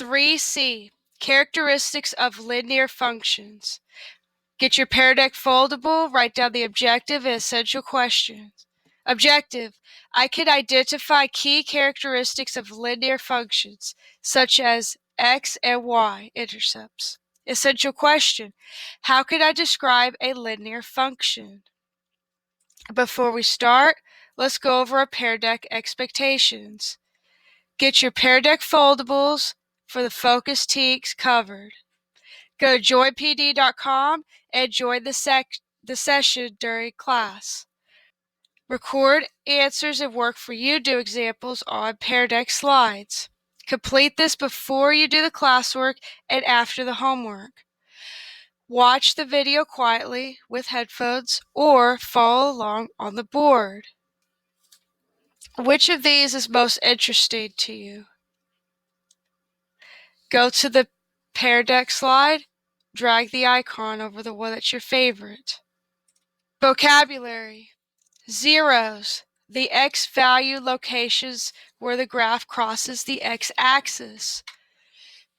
3C, characteristics of linear functions. Get your Pear Deck foldable, write down the objective and essential questions. Objective: I can identify key characteristics of linear functions, such as x and y intercepts. Essential question: how can I describe a linear function? Before we start, let's go over our Pear Deck expectations. Get your Pear Deck foldables for the focus teaks covered. Go to joinpd.com and join the session during class. Record answers and work for you do examples on Pear Deck slides. Complete this before you do the classwork and after the homework. Watch the video quietly with headphones or follow along on the board. Which of these is most interesting to you? Go to the Pear Deck slide, drag the icon over the one that's your favorite. Vocabulary: zeros, the x value locations where the graph crosses the x-axis.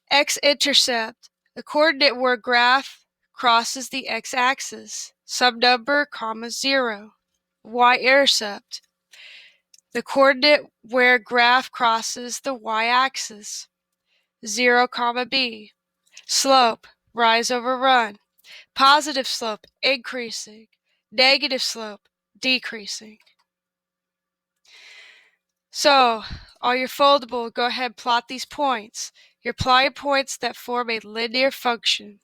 X-intercept, the coordinate where graph crosses the x-axis. Some number, 0. Y-intercept, the coordinate where graph crosses the y-axis. 0, b. Slope, rise over run. Positive slope, increasing. Negative slope, decreasing. So, on your foldable, go ahead and plot these points. You're plotting points that form a linear function.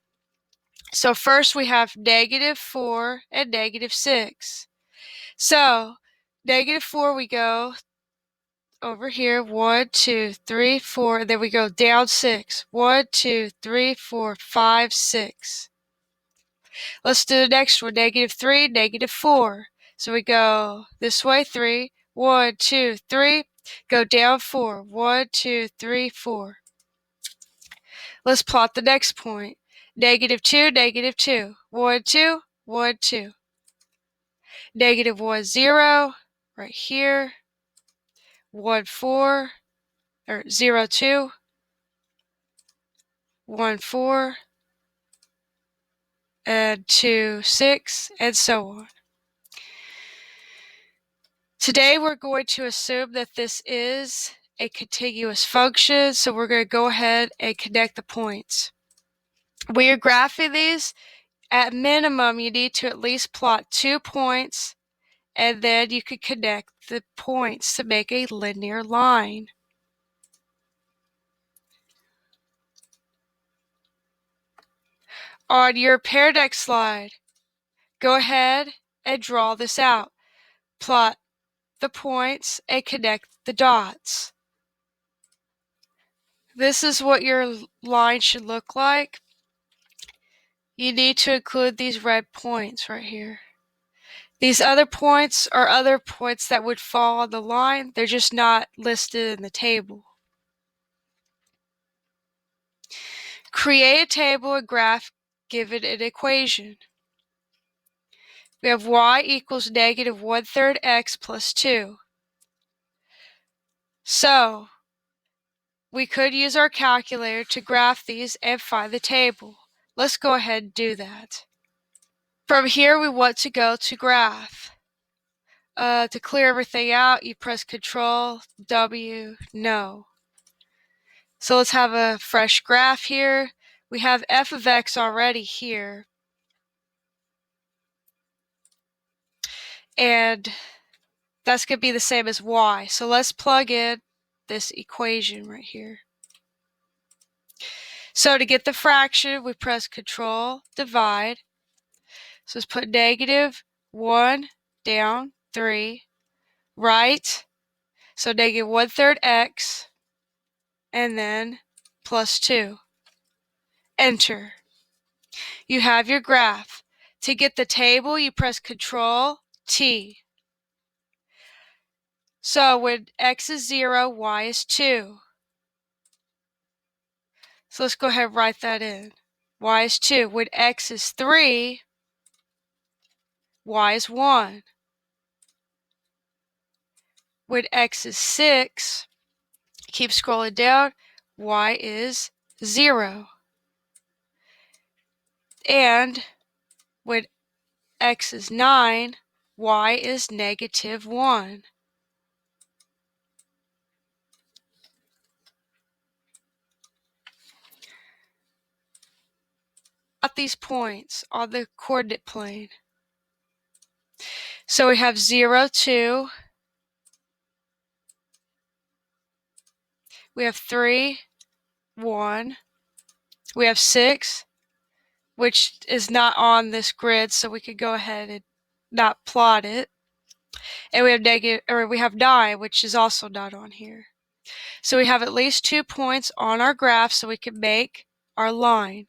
So first we have -4 and -6. So, -4 we go over here, 1, 2, 3, 4, and then we go down 6. 1, 2, 3, 4, 5, 6. Let's do the next one, -3, -4. So we go this way, 3, 1, 2, 3, go down 4, 1, 2, 3, 4. Let's plot the next point, -2, -2, 1, 2, 1, 2. -1, 0, right here, 1, 4, or 0, 2, 1, 4, and 2, 6, and so on. Today we're going to assume that this is a contiguous function, so we're going to go ahead and connect the points. When you're graphing these, at minimum you need to at least plot 2 points, and then you can connect the points to make a linear line. On your Pear Deck slide, go ahead and draw this out. Plot the points and connect the dots. This is what your line should look like. You need to include these red points right here. These other points are other points that would fall on the line. They're just not listed in the table. Create a table and graph given an equation. We have y equals -1/3 x plus 2. So, we could use our calculator to graph these and find the table. Let's go ahead and do that. From here, we want to go to graph. To clear everything out, you press Control W, no. So let's have a fresh graph here. We have f of x already here. And that's going to be the same as y. So let's plug in this equation right here. So to get the fraction, we press Control, divide. So let's put -1 down, 3, right. So -1/3 x, and then plus 2. Enter. You have your graph. To get the table, you press Control T. So when x is 0, y is 2. So let's go ahead and write that in. Y is 2. When x is 3, y is 1. When x is 6, keep scrolling down, y is 0. And when x is 9, y is negative 1. At these points on the coordinate plane. So we have 0, 2. We have 3, 1. We have 6, which is not on this grid, so we could go ahead and not plot it. And we have 9, which is also not on here. So we have at least 2 points on our graph so we can make our line.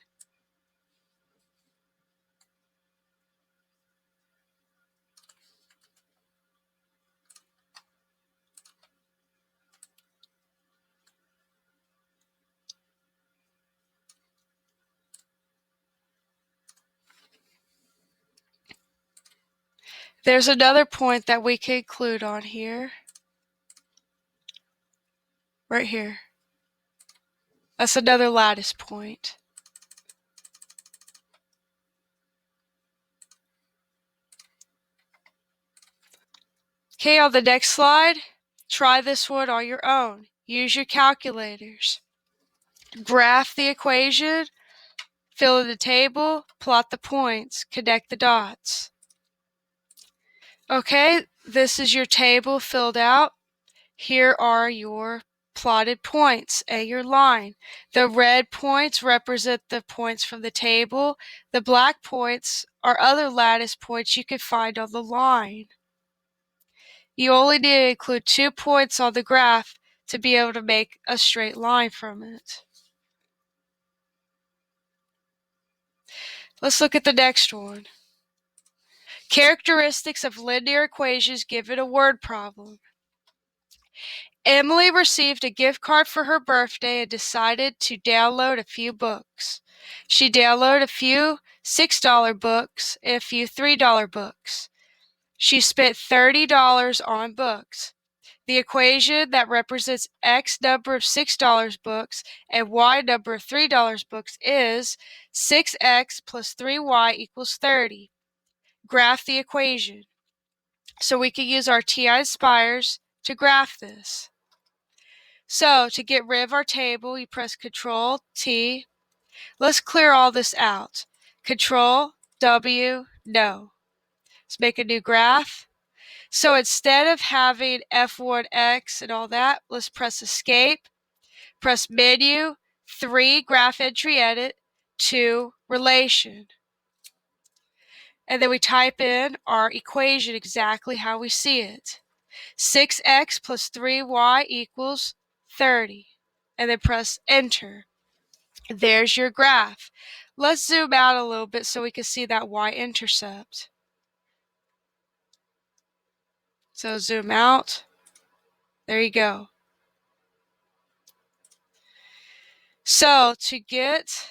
There's another point that we can include on here. Right here. That's another lattice point. Okay, on the next slide, try this one on your own. Use your calculators. Graph the equation, fill in the table, plot the points, connect the dots. Okay, this is your table filled out. Here are your plotted points and your line. The red points represent the points from the table. The black points are other lattice points you can find on the line. You only need to include 2 points on the graph to be able to make a straight line from it. Let's look at the next one. Characteristics of linear equations given a word problem. Emily received a gift card for her birthday and decided to download a few books. She downloaded a few $6 books and a few $3 books. She spent $30 on books. The equation that represents X number of $6 books and Y number of $3 books is 6X plus 3Y equals 30. Graph the equation. So we can use our TI Inspires to graph this. So to get rid of our table, you press Control T. Let's clear all this out. Control W, no. Let's make a new graph. So instead of having F1X and all that, let's press Escape, press Menu, 3, Graph Entry Edit, 2, Relation. And then we type in our equation exactly how we see it. 6x plus 3y equals 30. And then press Enter. There's your graph. Let's zoom out a little bit so we can see that y-intercept. So zoom out. There you go. So to get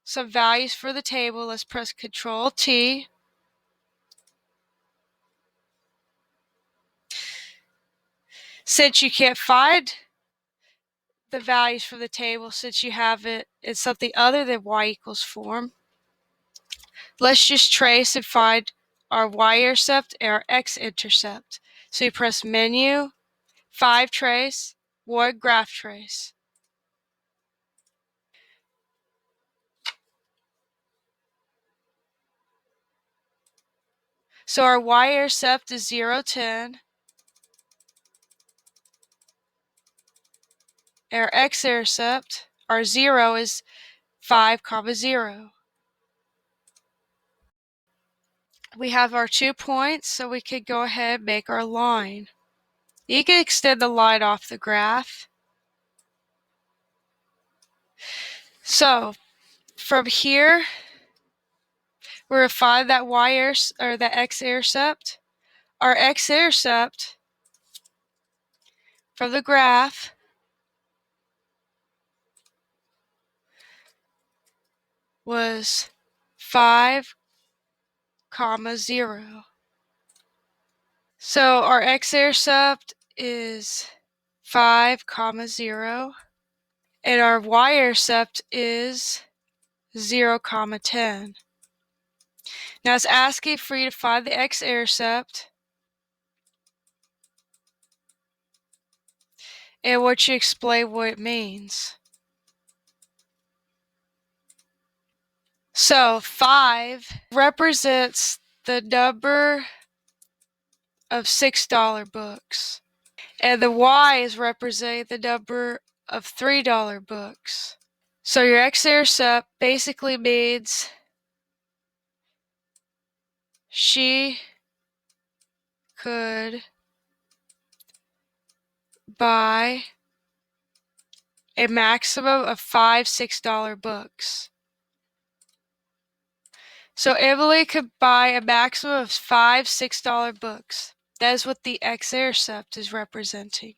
some values for the table, let's press Control T. Since you can't find the values for the table, since you have it in something other than y equals form, let's just trace and find our y-intercept and our x-intercept. So you press Menu, 5 Trace, 1 Graph Trace. So our y-intercept is 0, 10. Our x-intercept, our 0 is 5, 0. We have our 2 points, so we could go ahead and make our line. You can extend the line off the graph. So from here, we're going to find that that x-intercept. Our x-intercept from the graph was 5, 0. So our x-intercept is 5, 0. And our y-intercept is 0, 10. Now it's asking for you to find the x-intercept. And what you explain what it means. So 5 represents the number of $6 books. And the Y is representing the number of $3 books. So your x-intercept basically means she could buy a maximum of 5 $6 books. So Emily could buy a maximum of 5 $6 books. That is what the x-intercept is representing.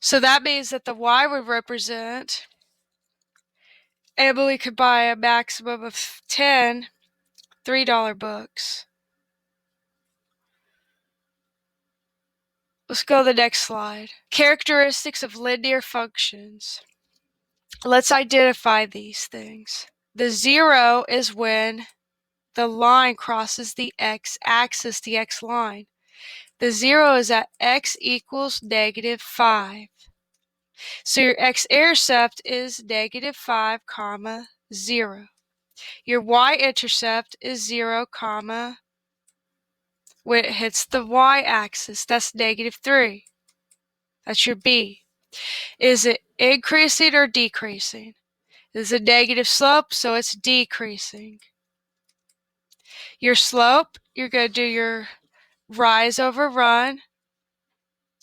So that means that the Y would represent Emily could buy a maximum of 10 $3 books. Let's go to the next slide. Characteristics of linear functions. Let's identify these things. The 0 is when the line crosses the x-axis, the x line. The 0 is at x equals -5. So your x-intercept is -5, 0. Your y-intercept is 0, when it hits the y-axis, that's -3. That's your b. Is it increasing or decreasing? It's a negative slope, so it's decreasing. Your slope, you're going to do your rise over run.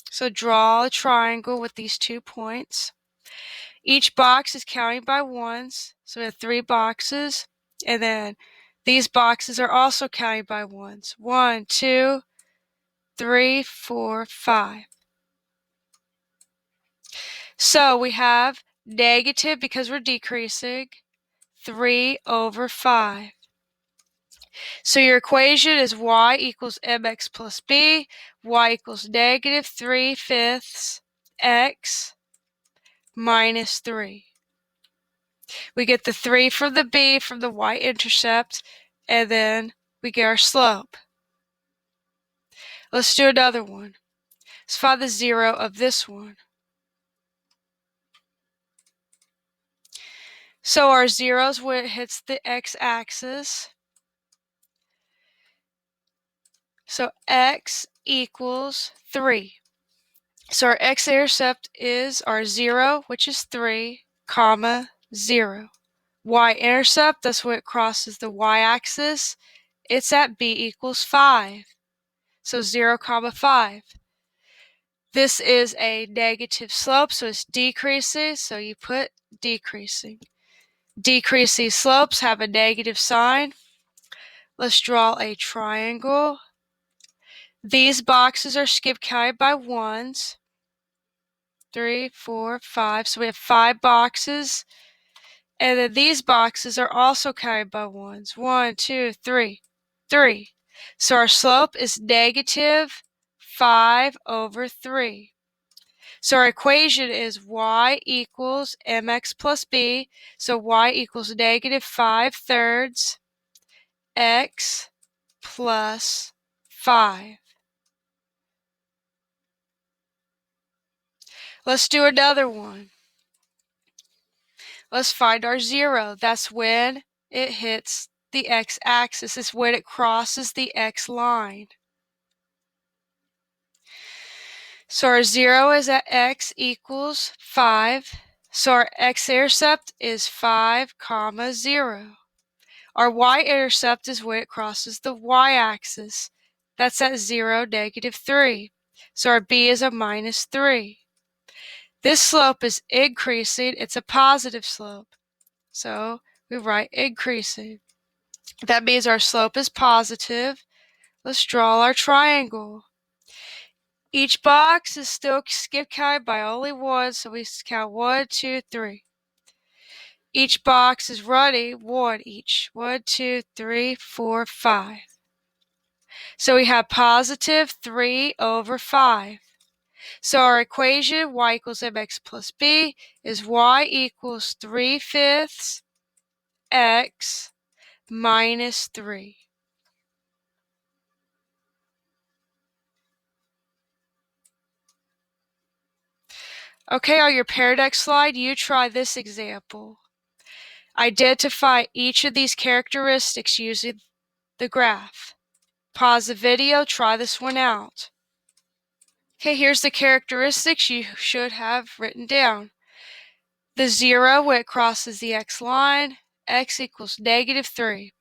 So draw a triangle with these 2 points. Each box is counting by ones, so we have 3 boxes, and then these boxes are also counting by ones. 1, 2, 3, 4, 5. So we have negative, because we're decreasing, 3 over 5. So your equation is y equals mx plus b, y equals -3/5 x minus 3. We get the 3 from the b from the y-intercept, and then we get our slope. Let's do another one. Let's find the 0 of this one. So our 0 is when it hits the x-axis. So x equals 3. So our x-intercept is our 0, which is 3, 0. Y-intercept, that's when it crosses the y-axis. It's at b equals 5. So 0, 5. This is a negative slope, so it's decreasing, so you put decreasing. Decreasing slopes have a negative sign. Let's draw a triangle. These boxes are skip counted by ones. 3, 4, 5. So we have 5 boxes. And then these boxes are also counted by ones. 1, 2, 3. 3. So our slope is -5 over 3. So our equation is y equals mx plus b. So y equals -5/3 x plus 5. Let's do another one. Let's find our 0. That's when it hits the x-axis. It's when it crosses the x line. So our 0 is at x equals 5. So our x-intercept is 5, 0. Our y-intercept is when it crosses the y-axis. That's at 0, -3. So our b is a -3. This slope is increasing. It's a positive slope. So we write increasing. That means our slope is positive. Let's draw our triangle. Each box is still skip counted by only one, so we count 1, 2, 3. Each box is running 1 each. 1, 2, 3, 4, 5. So we have +3 over 5. So our equation, y equals mx plus b, is y equals 3/5 x minus 3. Okay, on your paired x slide, you try this example. Identify each of these characteristics using the graph. Pause the video, try this one out. Okay, here's the characteristics you should have written down. The 0 when it crosses the x line, x equals -3.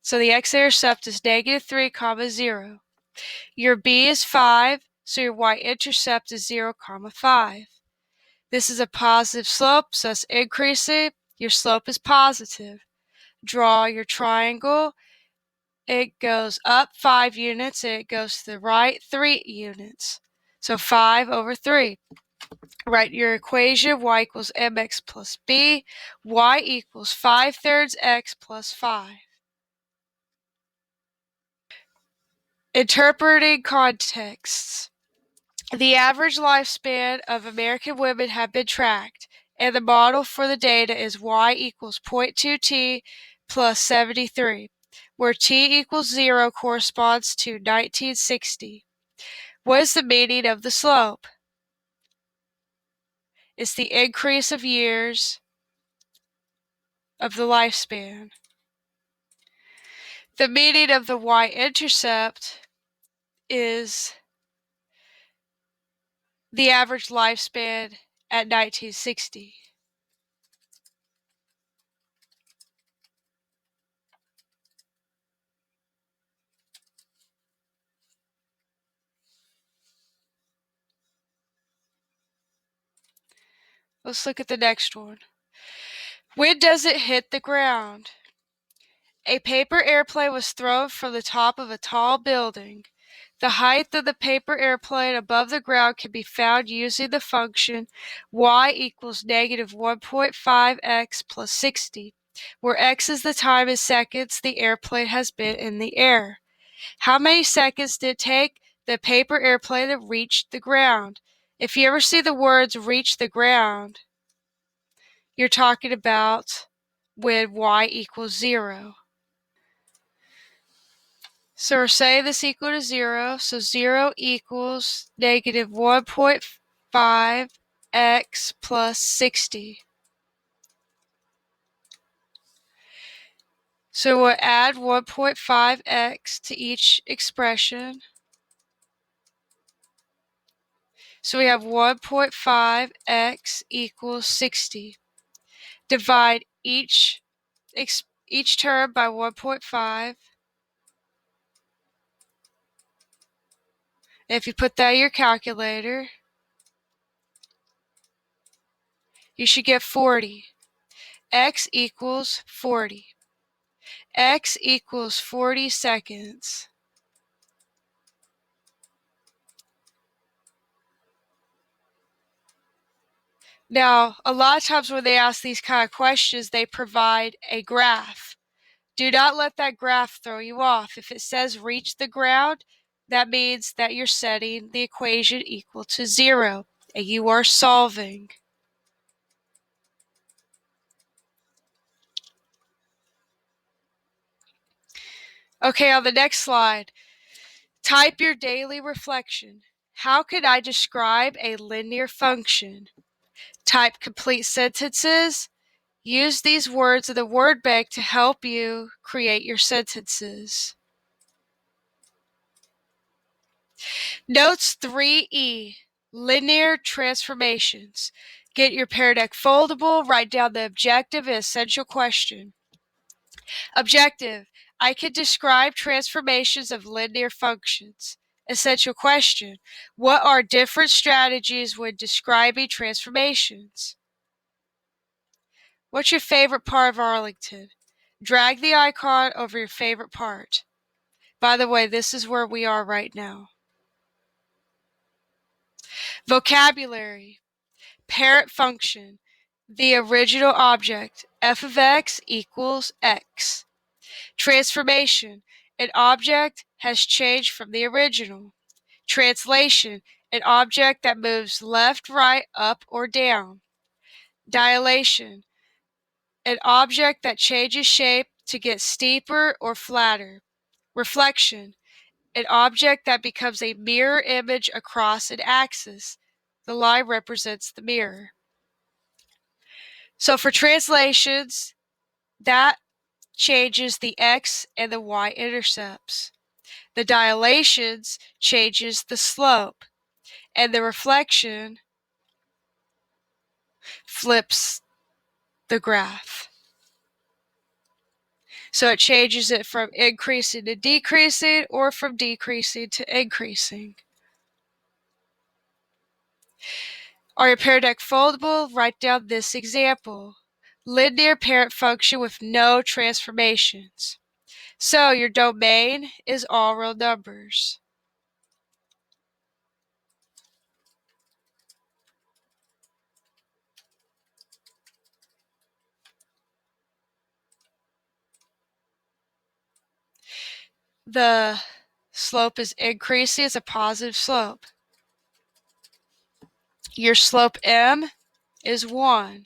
So the x-intercept is -3, 0. Your b is 5, so your y-intercept is 0, 5. This is a positive slope, so it's increasing. Your slope is positive. Draw your triangle. It goes up 5 units, and it goes to the right 3 units. So 5/3. Write your equation, y equals mx plus b, y equals 5/3 x plus 5. Interpreting contexts. The average lifespan of American women have been tracked, and the model for the data is y equals 0.2t plus 73, where t equals 0 corresponds to 1960. What is the meaning of the slope? It's the increase of years of the lifespan. The meaning of the y-intercept is the average lifespan at 1960. Let's look at the next one. When does it hit the ground? A paper airplane was thrown from the top of a tall building. The height of the paper airplane above the ground can be found using the function y equals -1.5x plus 60, where x is the time in seconds the airplane has been in the air. How many seconds did it take the paper airplane to reach the ground? If you ever see the words reach the ground, you're talking about when y equals 0. So we're saying this equal to 0, so 0 equals -1.5 x plus 60. So we'll add 1.5x to each expression. So we have 1.5x equals 60. Divide each term by 1.5. If you put that in your calculator, you should get 40. X equals 40. X equals 40 seconds. Now, a lot of times when they ask these kind of questions, they provide a graph. Do not let that graph throw you off. If it says reach the ground, that means that you're setting the equation equal to 0, and you are solving. Okay, on the next slide, type your daily reflection. How could I describe a linear function? Type complete sentences. Use these words in the word bank to help you create your sentences. Notes 3E, linear transformations. Get your Pear Deck foldable, write down the objective and essential question. Objective, I can describe transformations of linear functions. Essential question, what are different strategies when describing transformations? What's your favorite part of Arlington? Drag the icon over your favorite part. By the way, this is where we are right now. Vocabulary. Parent function. The original object, f of x equals x. Transformation. An object has changed from the original. Translation. an object that moves left, right, up, or down. Dilation, an object that changes shape to get steeper or flatter. Reflection, an object that becomes a mirror image across an axis. The line represents the mirror. So for translations, that changes the x and the y intercepts. The dilations changes the slope, and the reflection flips the graph. So it changes it from increasing to decreasing or from decreasing to increasing. Are your parent deck foldable? Write down this example. Linear parent function with no transformations. So your domain is all real numbers. The slope is increasing, it's a positive slope. Your slope m is 1.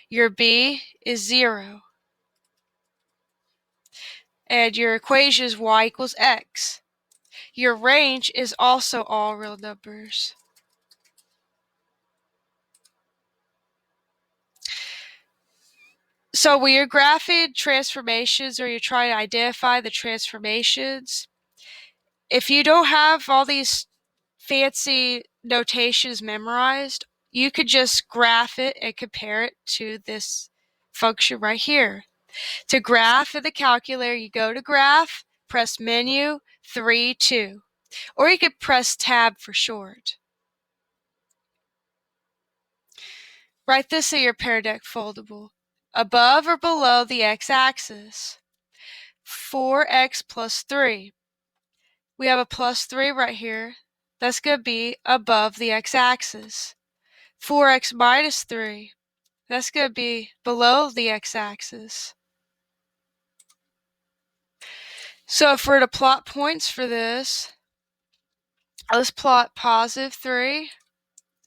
Your b is 0. And your equation is y equals x. Your range is also all real numbers. So when you're graphing transformations or you're trying to identify the transformations, if you don't have all these fancy notations memorized, you could just graph it and compare it to this function right here. To graph in the calculator, you go to graph, press menu, 3, 2. Or you could press tab for short. Write this in your Pear Deck foldable. Above or below the x-axis. 4x plus 3. We have a plus 3 right here. That's going to be above the x-axis. 4x minus 3. That's going to be below the x-axis. So if we're to plot points for this, let's plot positive 3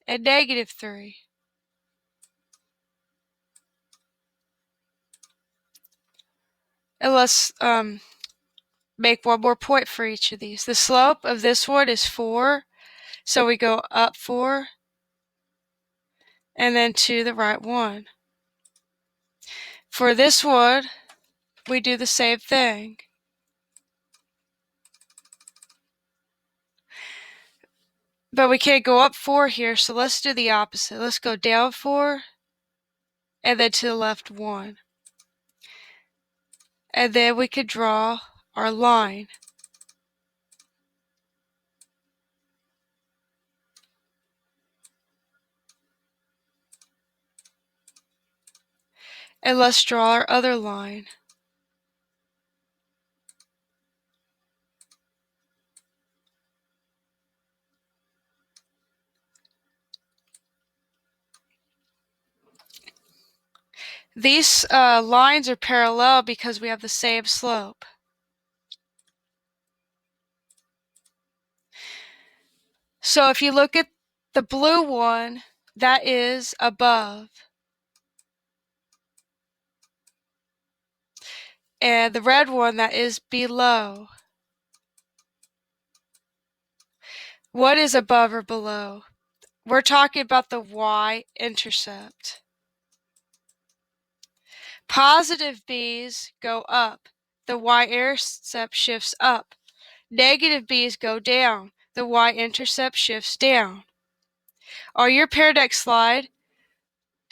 and negative 3. And let's make one more point for each of these. The slope of this one is 4, so we go up 4 and then to the right 1. For this one, we do the same thing. But we can't go up 4 here, so let's do the opposite. Let's go down 4 and then to the left 1. And then we could draw our line. And let's draw our other line. These lines are parallel because we have the same slope. So if you look at the blue one, that is above. And the red one, that is below. What is above or below? We're talking about the y-intercept. Positive b's go up. The y-intercept shifts up. Negative b's go down. The y-intercept shifts down. On your Pear Deck slide,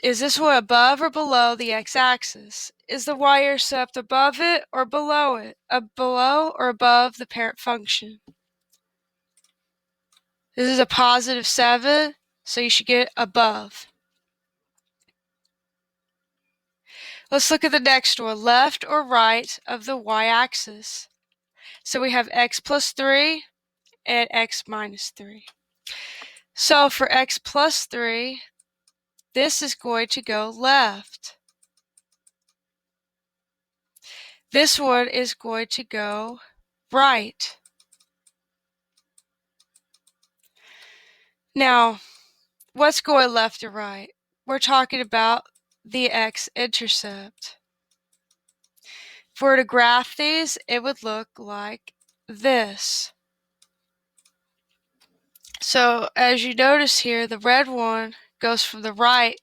is this one above or below the x-axis? Is the y-intercept above it or below it? Below or above the parent function? This is a positive 7, so you should get above. Let's look at the next one, left or right of the y-axis. So we have x plus 3 and x minus 3. So for x plus 3, this is going to go left. This one is going to go right. Now, what's going left or right? We're talking about the X-Intercept. If we were to graph these, it would look like this. So as you notice here, the red one goes to the right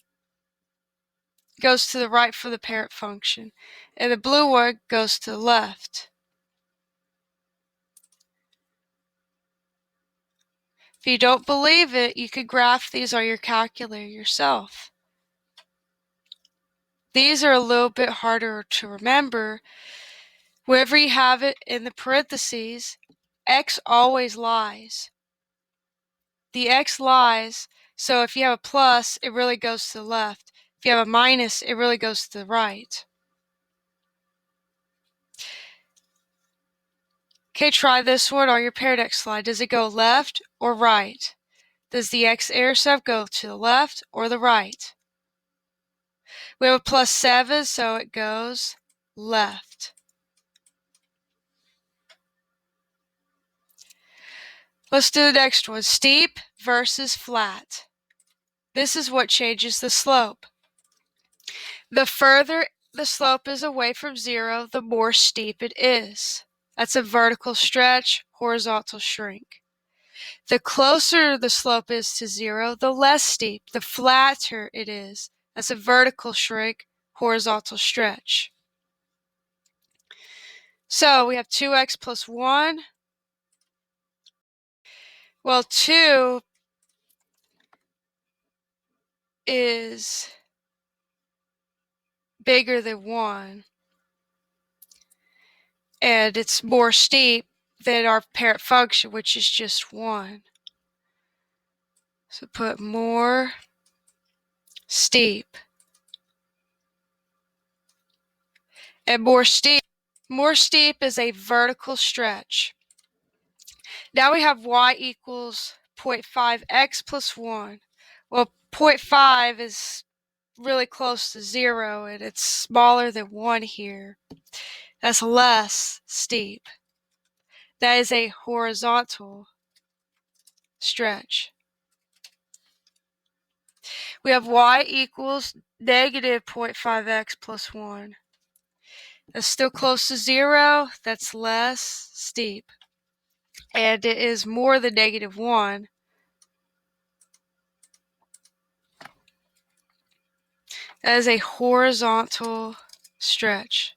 for the parent function, and the blue one goes to the left. If you don't believe it, you could graph these on your calculator yourself. These are a little bit harder to remember. Wherever you have it in the parentheses, X always lies. The X lies, so if you have a plus, it really goes to the left. If you have a minus, it really goes to the right. Okay, try this one on your paired X slide. Does it go left or right? Does the X-intercept go to the left or the right? We have a plus 7, so it goes left. Let's do the next one. Steep versus flat. This is what changes the slope. The further the slope is away from 0, the more steep it is. That's a vertical stretch, horizontal shrink. The closer the slope is to 0, the less steep, the flatter it is. That's a vertical shrink, horizontal stretch. So we have 2x plus 1. Well, 2 is bigger than 1, and it's more steep than our parent function, which is just 1. So put more steep. And more steep is a vertical stretch. Now we have y equals 0.5x plus 1. Well, 0.5 is really close to 0, and it's smaller than 1 here. That's less steep. That is a horizontal stretch. We have y equals negative 0.5x plus 1. That's still close to 0. That's less steep. And it is more than negative 1. That is a horizontal stretch.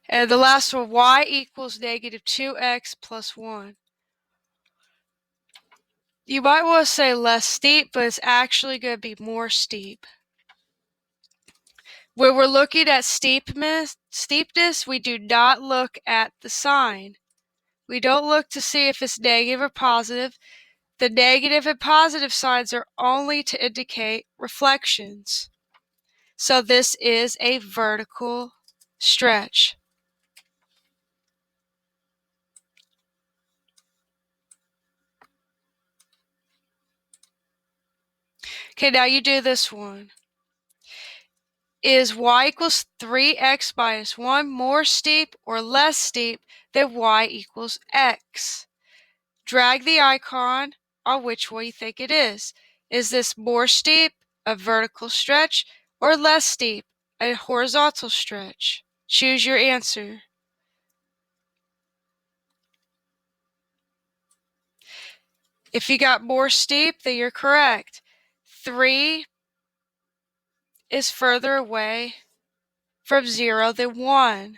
And the last one, y equals negative 2x plus 1. You might want to say less steep, but it's actually going to be more steep. When we're looking at steepness, we do not look at the sign. We don't look to see if it's negative or positive. The negative and positive signs are only to indicate reflections. So this is a vertical stretch. Okay, now you do this one. Is y equals 3x minus 1 more steep or less steep than y equals x? Drag the icon on which one you think it is. Is this more steep, a vertical stretch, or less steep, a horizontal stretch? Choose your answer. If you got more steep, then you're correct. 3 is further away from 0 than 1,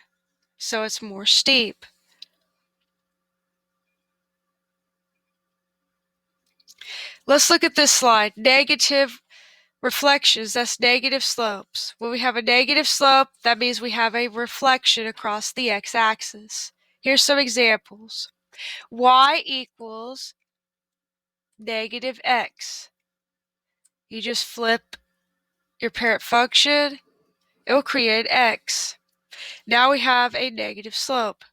so it's more steep. Let's look at this slide. Negative reflections, that's negative slopes. When we have a negative slope, that means we have a reflection across the x-axis. Here's some examples. Y equals negative x. You just flip your parent function, it will create x. Now we have a negative slope.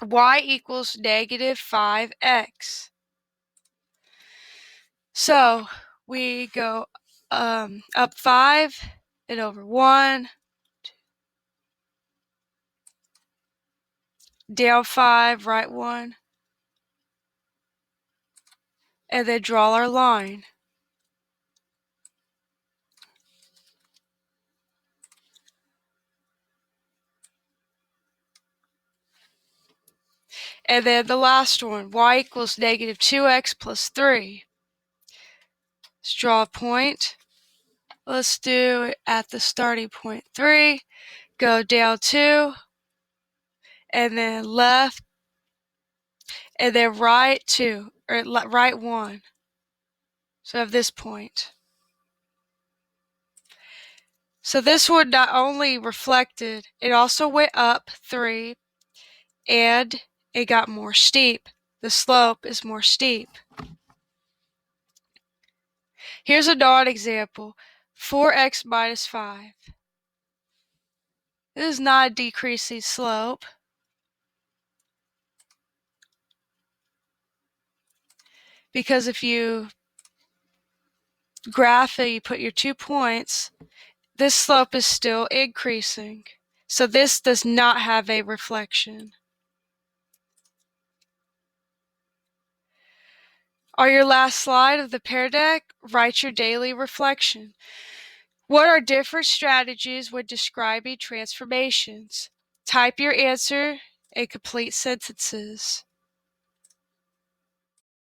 Y equals negative 5x. So we go up 5 and over 1, down 5, right 1, and then draw our line. And then the last one, y equals negative 2x plus 3. Let's draw a point. Let's do it at the starting point 3, go down 2, and then left, and then right 2, or right 1. So I have this point. So this one not only reflected, it also went up 3, and it got more steep. The slope is more steep. Here's a non-example, 4x minus 5. This is not a decreasing slope. Because if you graph it, you put your 2 points, this slope is still increasing. So this does not have a reflection. On your last slide of the pear deck, write your daily reflection. What are different strategies when describing transformations? Type your answer in complete sentences.